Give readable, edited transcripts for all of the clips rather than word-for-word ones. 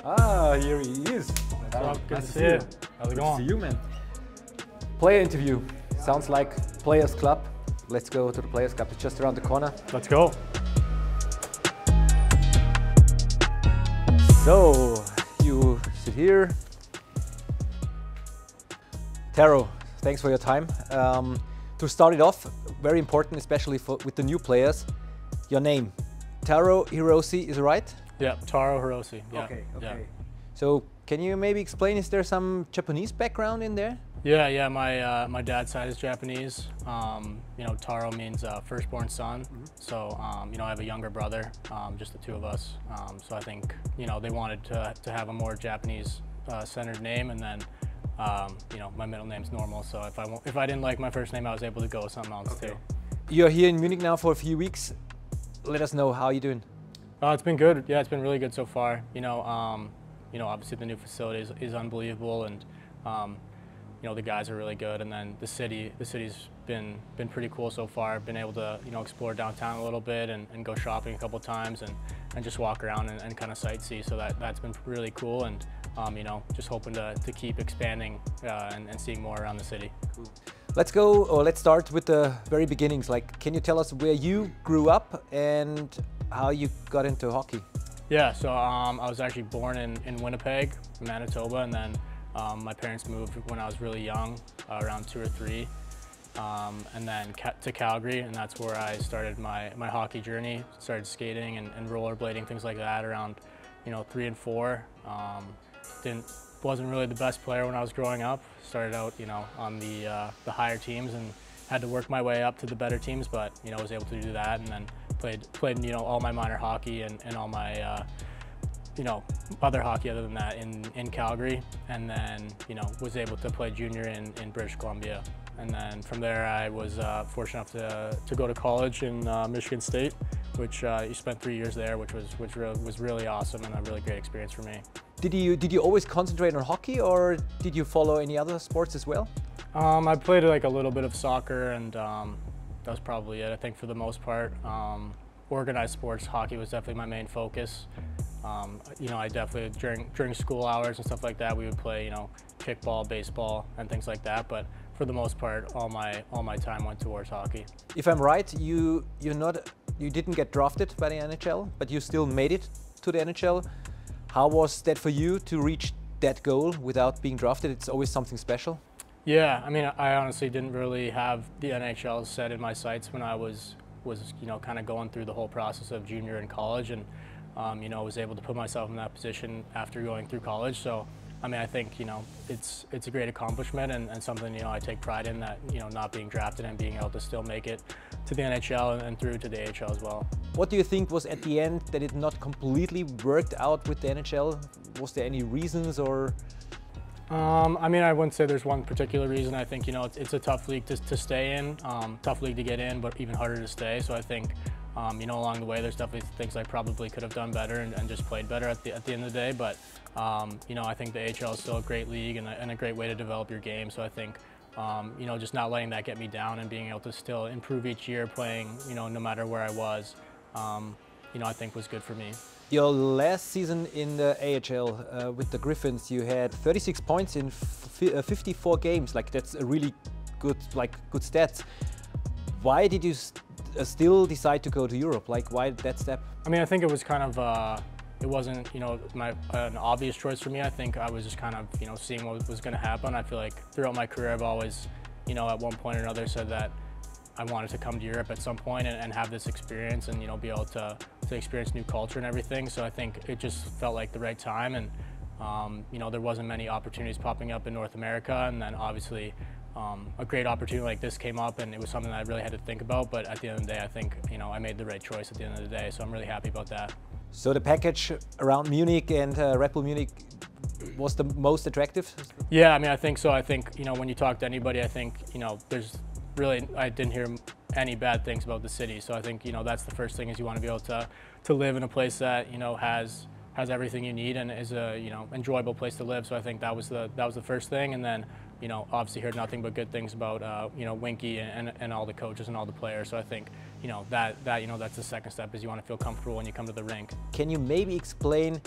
Ah, here he is. Good to see you. How's it going? Good to see you, man. Player interview. Sounds like Players Club. Let's go to the Players Club. It's just around the corner. Let's go. So, you sit here. Taro, thanks for your time. To start it off, very important, especially with the new players, your name. Taro Hirose, is it right? Yeah, Taro Hirose. Yeah. Okay. Yeah. So, can you maybe explain, is there some Japanese background in there? Yeah. My dad's side is Japanese. You know, Taro means firstborn son. So, you know, I have a younger brother, just the two of us. So I think, you know, they wanted to have a more Japanese centered name, and then, you know, my middle name's normal. So if I didn't like my first name, I was able to go with something else too. You're here in Munich now for a few weeks. Let us know how you're doing. It's been good. Yeah, it's been really good so far. You know, obviously the new facility is unbelievable, and you know, the guys are really good, and then the city's been pretty cool so far. I've been able to, you know, explore downtown a little bit and go shopping a couple times and just walk around and kind of sightsee. So that's been really cool, and you know, just hoping to keep expanding and seeing more around the city. Cool. Let's start with the very beginnings. Like, can you tell us where you grew up and how you got into hockey? Yeah, so I was actually born in Winnipeg, Manitoba, and then my parents moved when I was really young, around 2 or 3, and then to Calgary, and that's where I started my hockey journey. Started skating and rollerblading, things like that, around, you know, 3 and 4. Wasn't really the best player when I was growing up. Started out, you know, on the higher teams and had to work my way up to the better teams, but, you know, was able to do that, and then played you know, all my minor hockey and all my you know, other hockey other than that in Calgary, and then, you know, was able to play junior in British Columbia. And then from there I was fortunate enough to go to college in Michigan State, which you spent 3 years there, which was really awesome and a really great experience for me. Did you always concentrate on hockey, or did you follow any other sports as well? I played like a little bit of soccer, and that was probably it. I think for the most part, organized sports, hockey was definitely my main focus. You know, I definitely during school hours and stuff like that, we would play, you know, kickball, baseball, and things like that. But for the most part, all my time went towards hockey. If I'm right, you didn't get drafted by the NHL, but you still made it to the NHL. How was that for you to reach that goal without being drafted? It's always something special. Yeah, I mean, I honestly didn't really have the NHL set in my sights when I was you know, kind of going through the whole process of junior and college, and you know, was able to put myself in that position after going through college. So, I mean, I think, you know, it's a great accomplishment and something, you know, I take pride in, that, you know, not being drafted and being able to still make it to the NHL and through to the AHL as well. What do you think was at the end that it not completely worked out with the NHL? Was there any reasons, or? I mean, I wouldn't say there's one particular reason. I think, you know, it's a tough league to stay in, tough league to get in, but even harder to stay. So I think, you know, along the way, there's definitely things I probably could have done better and just played better at the end of the day. But, you know, I think the AHL is still a great league and a great way to develop your game. So I think, you know, just not letting that get me down and being able to still improve each year playing, you know, no matter where I was, you know, I think was good for me. Your last season in the AHL with the Griffins, you had 36 points in 54 games. Like, that's a really good stats. Why did you still decide to go to Europe? Like, why that step? I mean, I think it was kind of, it wasn't, you know, an obvious choice for me. I think I was just kind of, you know, seeing what was going to happen. I feel like throughout my career, I've always, you know, at one point or another said that I wanted to come to Europe at some point and have this experience and, you know, be able to experience new culture and everything. So I think it just felt like the right time, and you know, there wasn't many opportunities popping up in North America, and then obviously a great opportunity like this came up, and it was something that I really had to think about. But at the end of the day, I think, you know, I made the right choice at the end of the day, so I'm really happy about that. So the package around Munich and Red Bull Munich was the most attractive? Yeah, I mean, I think so. I think, you know, when you talk to anybody, I think, you know, I didn't hear any bad things about the city. So I think, you know, that's the first thing, is you want to be able to live in a place that, you know, has everything you need and is a, you know, enjoyable place to live. So I think that was the first thing. And then, you know, obviously heard nothing but good things about, you know, Winky and all the coaches and all the players. So I think, you know, that you know, that's the second step, is you want to feel comfortable when you come to the rink. Can you maybe explain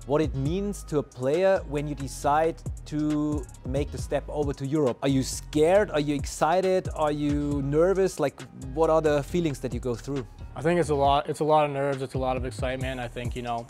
what it means to a player when you decide to make the step over to Europe. Are you scared? Are you excited? Are you nervous? Like, what are the feelings that you go through? I think it's a lot of nerves, it's a lot of excitement. I think, you know,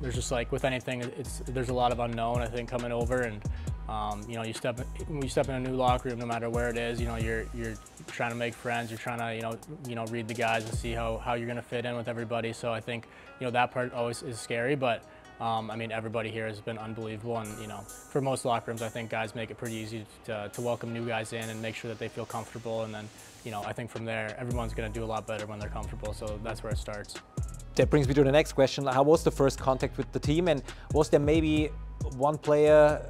there's just like with anything, there's a lot of unknown, I think, coming over. And you know, when you step in a new locker room, no matter where it is, you know, you're trying to make friends, you're trying to, you know, read the guys and see how you're going to fit in with everybody. So I think, you know, that part always is scary, but I mean, everybody here has been unbelievable, and you know, for most locker rooms, I think guys make it pretty easy to welcome new guys in and make sure that they feel comfortable. And then, you know, I think from there, everyone's going to do a lot better when they're comfortable. So that's where it starts. That brings me to the next question. How was the first contact with the team, and was there maybe one player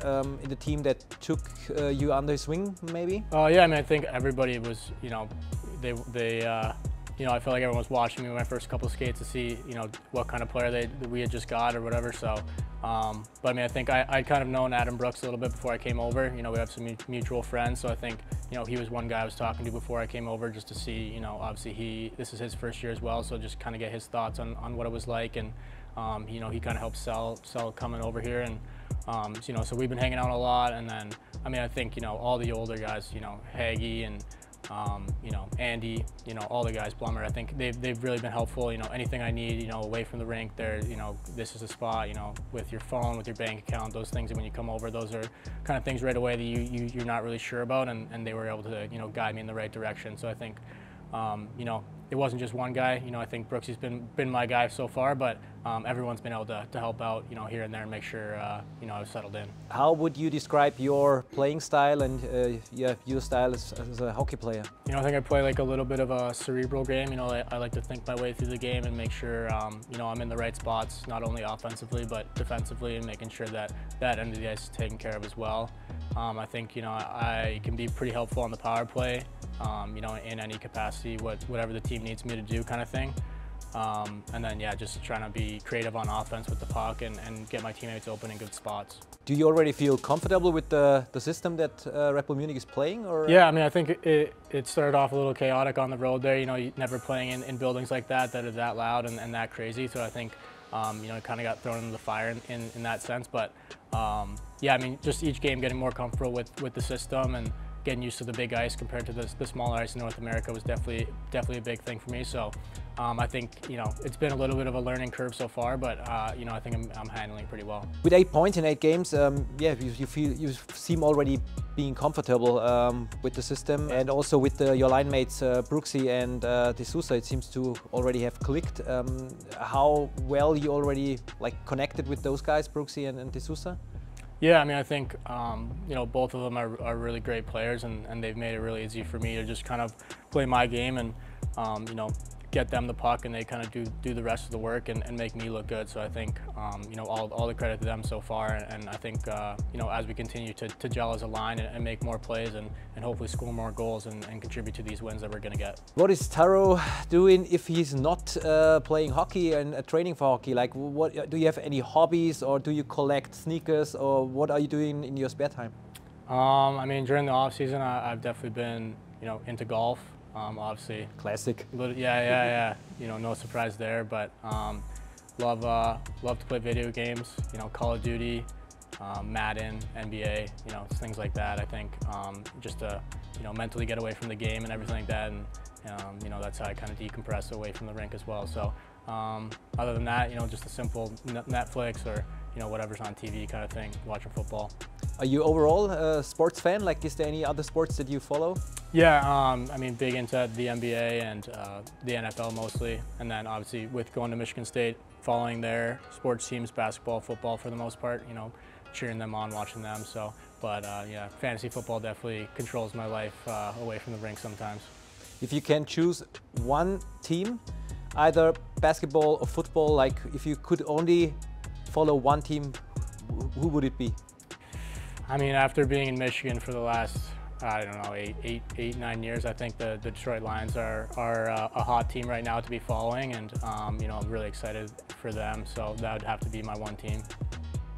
in the team that took you under his wing, maybe? Yeah, I mean, I think everybody was, you know, you know, I feel like everyone was watching me my first couple of skates to see, you know, what kind of player we had just got or whatever. So, but I mean, I think I'd kind of known Adam Brooks a little bit before I came over. You know, we have some mutual friends, so I think, you know, he was one guy I was talking to before I came over, just to see, you know, obviously this is his first year as well, so just kind of get his thoughts on what it was like. And you know, he kind of helped sell coming over here, and you know, so we've been hanging out a lot. And then, I mean, I think, you know, all the older guys, you know, Haggy and you know, Andy, you know, all the guys, Blummer, I think they've really been helpful. You know, anything I need, you know, away from the rink, there, you know, this is a spot, you know, with your phone, with your bank account, those things. And when you come over, those are kind of things right away that you're not really sure about, and they were able to, you know, guide me in the right direction. So I think, you know, it wasn't just one guy. You know, I think Brooksy's been my guy so far, but everyone's been able to help out, you know, here and there and make sure, you know, I was settled in. How would you describe your playing style and your style as a hockey player? You know, I think I play like a little bit of a cerebral game. You know, I like to think my way through the game and make sure, you know, I'm in the right spots, not only offensively, but defensively, and making sure that end of the ice is taken care of as well. I think, you know, I can be pretty helpful on the power play, you know, in any capacity, whatever the team needs me to do, kind of thing. And then, yeah, just trying to be creative on offense with the puck and get my teammates open in good spots. Do you already feel comfortable with the system that Red Bull Munich is playing? Or? Yeah, I mean, I think it started off a little chaotic on the road there. You know, never playing in buildings like that are that loud and that crazy. So I think, you know, kind of got thrown into the fire in that sense. But yeah, I mean, just each game getting more comfortable with the system and getting used to the big ice compared to the smaller ice in North America was definitely a big thing for me. So I think, you know, it's been a little bit of a learning curve so far, but you know, I think I'm handling pretty well. With 8 points in 8 games, yeah, you seem already being comfortable with the system, and also with your line mates Brooksy and De Sousa. It seems to already have clicked. How well you already like connected with those guys, Brooksy and De Sousa? Yeah, I mean, I think, you know, both of them are really great players, and they've made it really easy for me to just kind of play my game and, you know, get them the puck, and they kind of do the rest of the work and make me look good. So I think, you know, all the credit to them so far, and I think, you know, as we continue to gel as a line and make more plays and hopefully score more goals and contribute to these wins that we're going to get. What is Taro doing if he's not playing hockey and training for hockey? Like, what do you have any hobbies, or do you collect sneakers, or what are you doing in your spare time? I mean, during the off season, I've definitely been, you know, into golf. Obviously, classic. Yeah. You know, no surprise there. But love to play video games. You know, Call of Duty, Madden, NBA. You know, things like that. I think just to, you know, mentally get away from the game and everything like that. And you know, that's how I kind of decompress away from the rink as well. So other than that, you know, just a simple Netflix or, you know, whatever's on TV kind of thing, watching football. Are you overall a sports fan? Like, is there any other sports that you follow? Yeah, I mean, big into the NBA and the NFL mostly. And then obviously with going to Michigan State, following their sports teams, basketball, football for the most part, you know, cheering them on, watching them. So, but yeah, fantasy football definitely controls my life away from the rink sometimes. If you can choose one team, either basketball or football, like if you could only follow one team, who would it be? I mean, after being in Michigan for the last, I don't know, 9 years, I think the Detroit Lions are a hot team right now to be following, and you know, I'm really excited for them. So that would have to be my one team.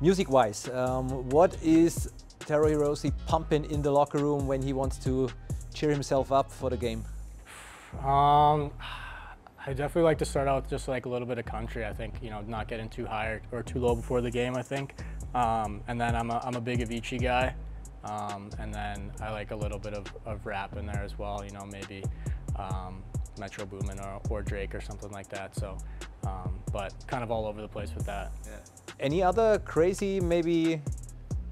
Music-wise, what is Taro Hirose pumping in the locker room when he wants to cheer himself up for the game? I I definitely like to start out with just like a little bit of country. I think, you know, not getting too high or too low before the game, I think. And then I'm a big Avicii guy. And then I like a little bit of rap in there as well, you know, maybe Metro Boomin or Drake or something like that. So, but kind of all over the place with that. Yeah. Any other crazy maybe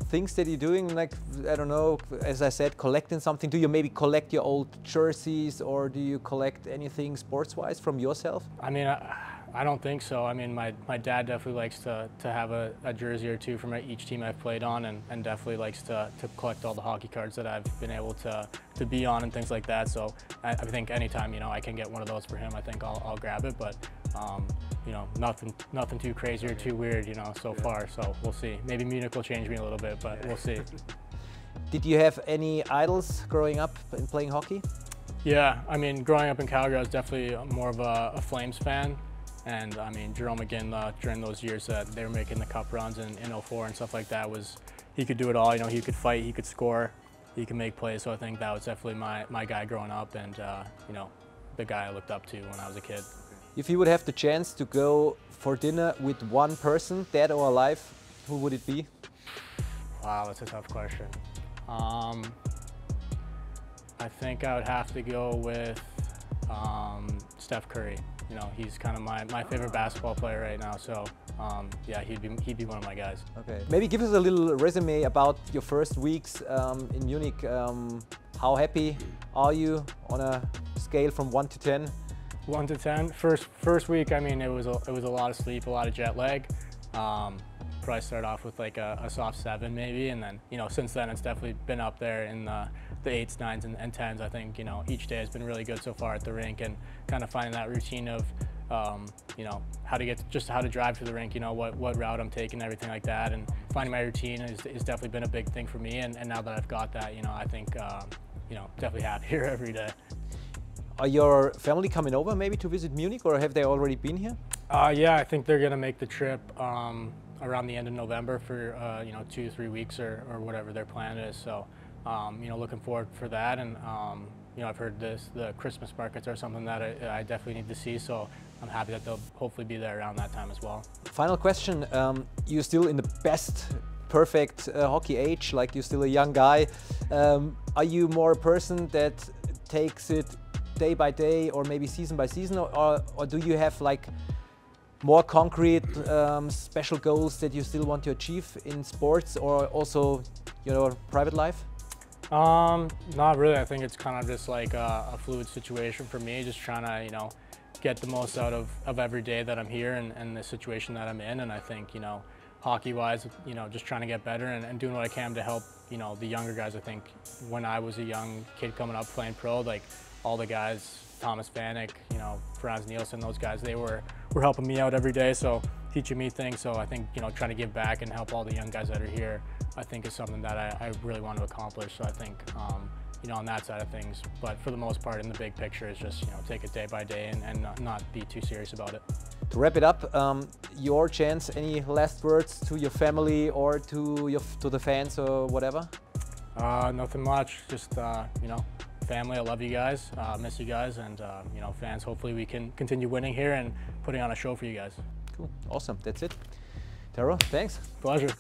things that you're doing, like, I don't know, as I said, collecting something? Do you maybe collect your old jerseys, or do you collect anything sports-wise from yourself? I mean, I don't think so. I mean, my dad definitely likes to have a jersey or two from each team I've played on, and definitely likes to collect all the hockey cards that I've been able to be on and things like that. So I think anytime, you know, I can get one of those for him, I think I'll grab it. But you know, nothing too crazy or too weird, you know, so far. So we'll see. Maybe Munich will change me a little bit, but we'll see. Did you have any idols growing up in playing hockey? Yeah, I mean, growing up in Calgary, I was definitely more of a Flames fan. And I mean, Jerome McGinn, during those years that they were making the cup runs in 04 and stuff like that, he could do it all. You know, he could fight, he could score, he could make plays. So I think that was definitely my guy growing up, and you know, the guy I looked up to when I was a kid. If you would have the chance to go for dinner with one person, dead or alive, who would it be? Wow, that's a tough question. I think I would have to go with Steph Curry. You know, he's kind of my favorite basketball player right now. So yeah, he'd be one of my guys. Okay. Maybe give us a little resume about your first weeks in Munich. How happy are you on a scale from 1 to 10? 1 to 10. First week, I mean, it was a lot of sleep, a lot of jet lag. Probably start off with like a soft 7 maybe, and then, you know, since then it's definitely been up there in the 8s, 9s, and 10s. I think, you know, each day has been really good so far at the rink, and kind of finding that routine of you know, how to drive to the rink, you know, what route I'm taking, everything like that, and finding my routine is definitely been a big thing for me. And now that I've got that, you know, I think you know, definitely happier every day. Are your family coming over maybe to visit Munich, or have they already been here? Yeah, I think they're gonna make the trip around the end of November for you know, 2 to 3 weeks or whatever their plan is. So you know, looking forward for that. And you know, I've heard the Christmas markets are something that I definitely need to see. So I'm happy that they'll hopefully be there around that time as well. Final question: you're still in the perfect hockey age, like you're still a young guy. Are you more a person that takes it day by day, or maybe season by season, or do you have like more concrete special goals that you still want to achieve in sports, or also your private life? Not really. I think it's kind of just like a fluid situation for me, just trying to, you know, get the most out of every day that I'm here and the situation that I'm in. And I think, you know, hockey-wise, you know, just trying to get better and doing what I can to help, you know, the younger guys. I think when I was a young kid coming up playing pro, like all the guys, Thomas Vanek, you know, Franz Nielsen, those guys, they were helping me out every day, so teaching me things. So I think, you know, trying to give back and help all the young guys that are here, I think is something that I really want to accomplish. So I think, you know, on that side of things, but for the most part in the big picture is just, you know, take it day by day and not be too serious about it. To wrap it up, your chance, any last words to your family or to the fans or whatever? Nothing much, just, you know, family, I love you guys, miss you guys, and you know, fans, hopefully we can continue winning here and putting on a show for you guys. Cool, awesome, that's it. Taro, thanks. Pleasure.